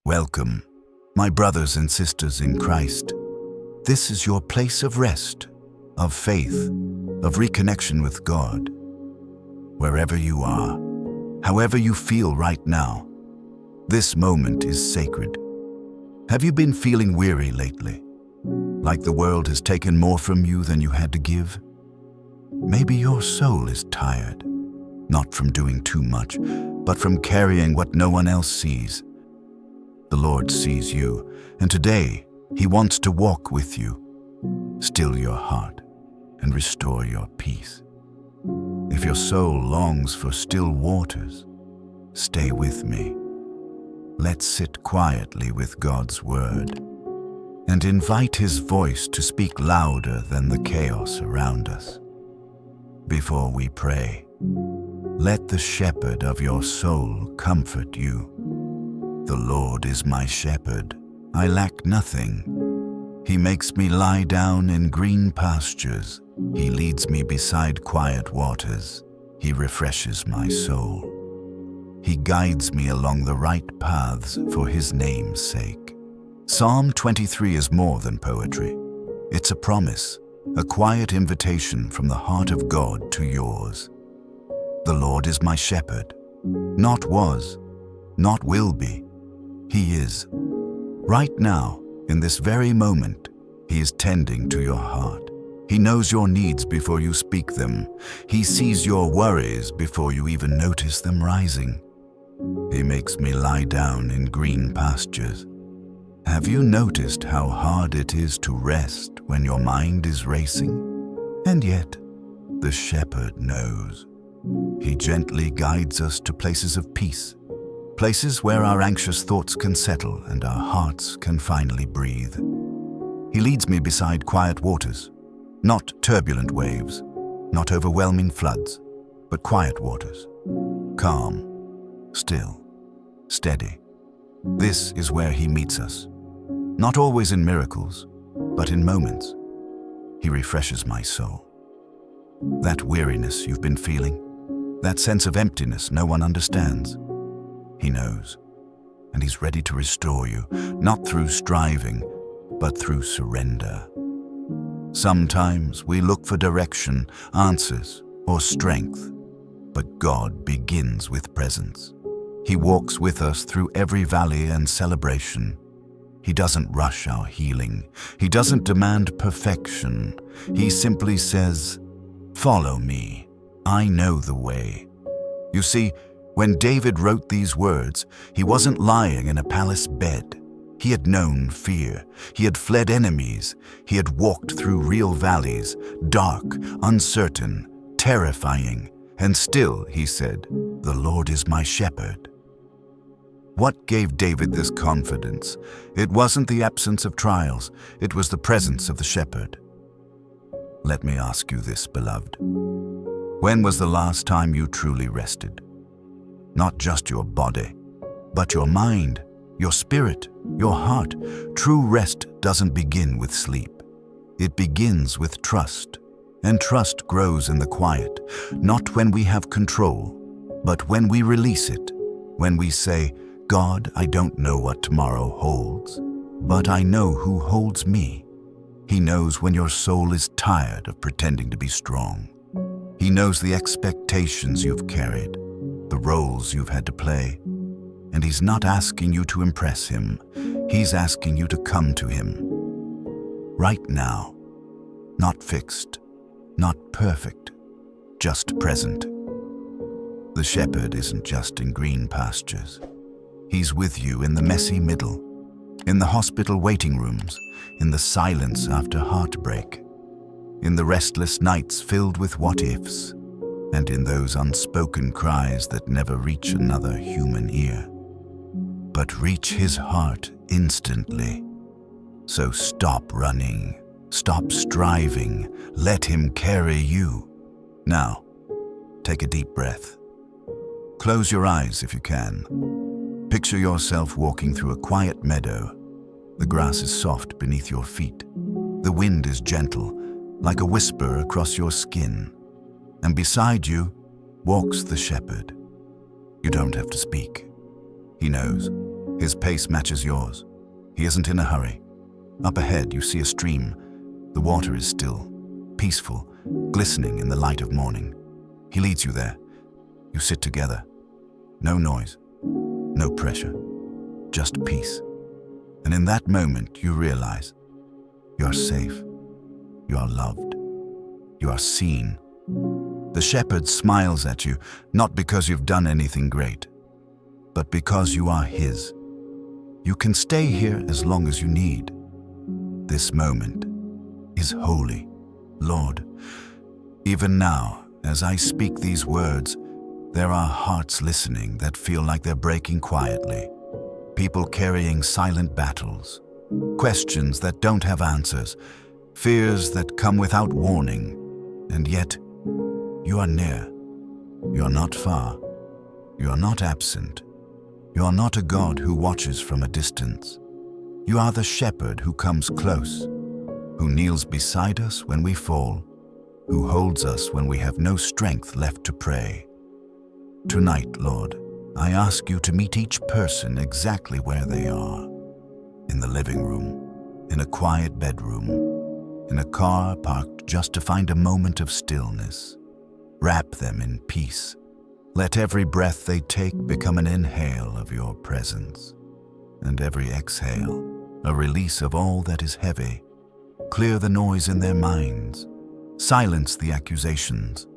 Welcome, my brothers and sisters in Christ. This is your place of rest, of faith, of reconnection with God. Wherever you are, however you feel right now, this moment is sacred. Have you been feeling weary lately? Like the world has taken more from you than you had to give? Maybe your soul is tired, not from doing too much, but from carrying what no one else sees. The Lord sees you, and today He wants to walk with you, still your heart, and restore your peace. If your soul longs for still waters, stay with me. Let's sit quietly with God's Word and invite His voice to speak louder than the chaos around us. Before we pray, let the shepherd of your soul comfort you. The Lord is my shepherd, I lack nothing. He makes me lie down in green pastures. He leads me beside quiet waters. He refreshes my soul. He guides me along the right paths for His name's sake. Psalm 23 is more than poetry. It's a promise, a quiet invitation from the heart of God to yours. The Lord is my shepherd. Not was, not will be. He is. Right now, in this very moment, He is tending to your heart. He knows your needs before you speak them. He sees your worries before you even notice them rising. He makes me lie down in green pastures. Have you noticed how hard it is to rest when your mind is racing? And yet, the shepherd knows. He gently guides us to places of peace, places where our anxious thoughts can settle and our hearts can finally breathe. He leads me beside quiet waters, not turbulent waves, not overwhelming floods, but quiet waters, calm, still, steady. This is where He meets us, not always in miracles, but in moments. He refreshes my soul. That weariness you've been feeling, that sense of emptiness no one understands, He knows, and He's ready to restore you, not through striving, but through surrender. Sometimes we look for direction, answers, or strength, but God begins with presence. He walks with us through every valley and celebration. He doesn't rush our healing. He doesn't demand perfection. He simply says, "Follow me. I know the way." You see, when David wrote these words, he wasn't lying in a palace bed. He had known fear. He had fled enemies. He had walked through real valleys, dark, uncertain, terrifying. And still, he said, "The Lord is my shepherd." What gave David this confidence? It wasn't the absence of trials. It was the presence of the shepherd. Let me ask you this, beloved. When was the last time you truly rested? Not just your body, but your mind, your spirit, your heart. True rest doesn't begin with sleep. It begins with trust. And trust grows in the quiet, not when we have control, but when we release it. When we say, "God, I don't know what tomorrow holds, but I know who holds me." He knows when your soul is tired of pretending to be strong. He knows the expectations you've carried, the roles you've had to play. And He's not asking you to impress Him. He's asking you to come to Him. Right now. Not fixed, not perfect, just present. The shepherd isn't just in green pastures. He's with you in the messy middle, in the hospital waiting rooms, in the silence after heartbreak, in the restless nights filled with what-ifs, and in those unspoken cries that never reach another human ear, but reach His heart instantly. So stop running, stop striving, let Him carry you. Now, take a deep breath. Close your eyes if you can. Picture yourself walking through a quiet meadow. The grass is soft beneath your feet. The wind is gentle, like a whisper across your skin. And beside you walks the shepherd. You don't have to speak. He knows. His pace matches yours. He isn't in a hurry. Up ahead, you see a stream. The water is still, peaceful, glistening in the light of morning. He leads you there. You sit together. No noise, no pressure, just peace. And in that moment, you realize you're safe, you are loved, you are seen. The shepherd smiles at you, not because you've done anything great, but because you are his. You can stay here as long as you need. This moment is holy, Lord. Even now, as I speak these words, there are hearts listening that feel like they're breaking quietly. People carrying silent battles, questions that don't have answers, fears that come without warning. And yet, you are near. You're not far. You're not absent. You're not a God who watches from a distance. You are the shepherd who comes close, who kneels beside us when we fall, who holds us when we have no strength left to pray. Tonight, Lord, I ask you to meet each person exactly where they are. In the living room, in a quiet bedroom, in a car parked just to find a moment of stillness. Wrap them in peace. Let every breath they take become an inhale of your presence, and every exhale a release of all that is heavy. Clear the noise in their minds. Silence the accusations.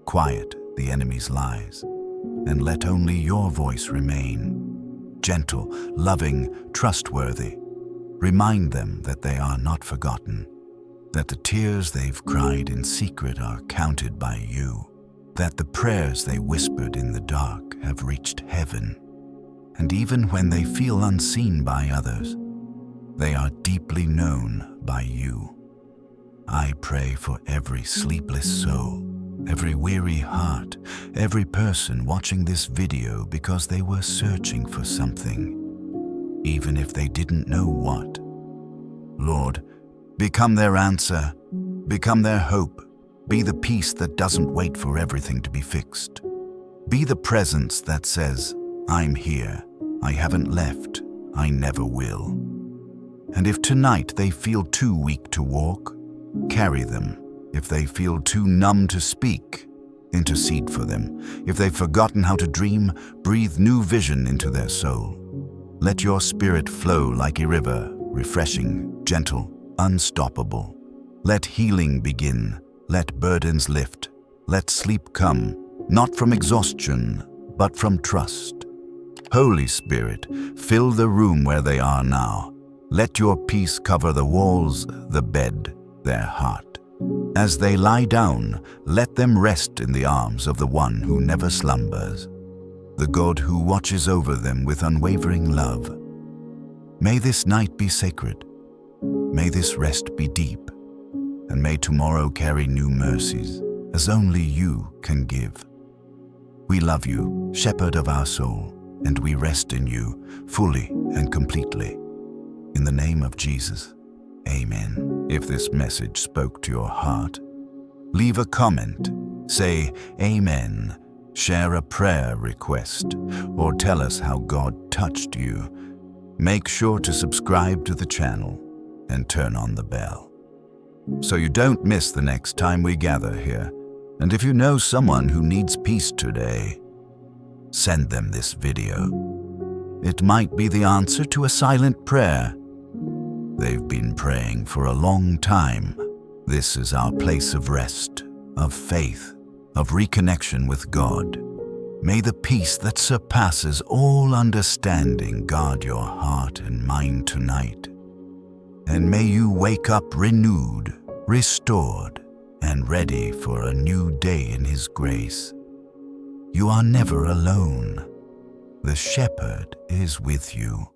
Quiet the enemy's lies. And let only your voice remain. Gentle, loving, trustworthy. Remind them that they are not forgotten, that the tears they've cried in secret are counted by you, that the prayers they whispered in the dark have reached heaven. And even when they feel unseen by others, they are deeply known by you. I pray for every sleepless soul, every weary heart, every person watching this video because they were searching for something, even if they didn't know what. Lord, become their answer, become their hope, be the peace that doesn't wait for everything to be fixed. Be the presence that says, I'm here, I haven't left, I never will. And if tonight they feel too weak to walk, carry them. If they feel too numb to speak, intercede for them. If they've forgotten how to dream, breathe new vision into their soul. Let your spirit flow like a river, refreshing, gentle, unstoppable. Let healing begin. Let burdens lift. Let sleep come, not from exhaustion, but from trust. Holy Spirit, fill the room where they are now. Let your peace cover the walls, the bed, their heart. As they lie down, let them rest in the arms of the one who never slumbers, the God who watches over them with unwavering love. May this night be sacred. May this rest be deep. And may tomorrow carry new mercies, as only you can give. We love you, Shepherd of our soul, and we rest in you fully and completely. In the name of Jesus, amen. If this message spoke to your heart, leave a comment, say amen, share a prayer request, or tell us how God touched you. Make sure to subscribe to the channel and turn on the bell, so you don't miss the next time we gather here. And if you know someone who needs peace today, send them this video. It might be the answer to a silent prayer they've been praying for a long time. This is our place of rest, of faith, of reconnection with God. May the peace that surpasses all understanding guard your heart and mind tonight. And may you wake up renewed, restored, and ready for a new day in His grace. You are never alone. The Shepherd is with you.